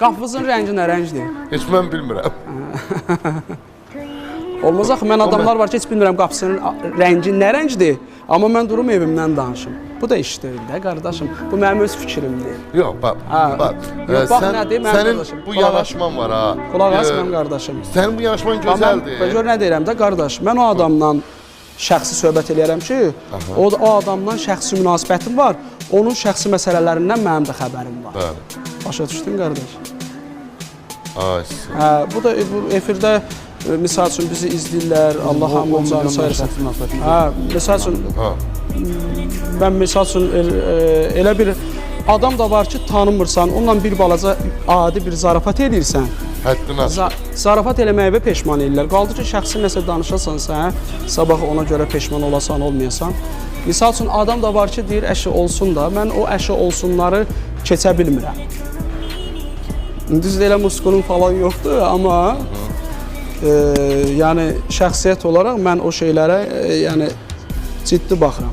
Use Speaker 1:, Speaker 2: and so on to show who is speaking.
Speaker 1: Qapınızın rəngi nə rəngdir?
Speaker 2: Heç mən bilmirəm.
Speaker 1: Olmaz axı, mən adamlar var ki, heç bilmirəm qapısının rəngi nə rəngdir, amma mən durum evimdən danışım. Bu da iş deyil də, qardaşım. Bu mənim öz fikrimdir.
Speaker 2: Yox, bax,
Speaker 1: Bax nədir, mənim
Speaker 2: sənin
Speaker 1: qardaşım.
Speaker 2: bu yanaşman var ha.
Speaker 1: Qulaq as mənim qardaşım.
Speaker 2: Sənin bu yanaşman gözəldir.
Speaker 1: Mən gör nə deyirəm də, qardaş, mən o adamla şəxsi söhbət eləyərəm ki, o adamla şəxsi münasibətim var, onun şəxsi məsələlərindən mənim də xəbərim var.
Speaker 2: Bəli.
Speaker 1: Başa düşdün, qardaş?
Speaker 2: Ay,
Speaker 1: Bu da bu efirdə misal üçün bizi izləyirlər, Allah hamı canı sayırsın. Misal üçün, mən misal üçün elə bir adam da var ki, tanımırsan, onunla bir balaca adi bir zarafat edirsən.
Speaker 2: həddini aç.
Speaker 1: Zarafat eləməyə peşman edirlər. Qaldı ki, şəxsi nəsə danışasan sən, sabah ona görə peşman olasan, olmayasan. Misal üçün, adam da var ki, deyir, əşi olsun da, mən o əşi olsunları keçə bilmirəm. Düzdür, elə musqulun falan yoxdur, amma yəni şəxsiyyət olaraq mən o şeylərə yəni ciddi baxıram.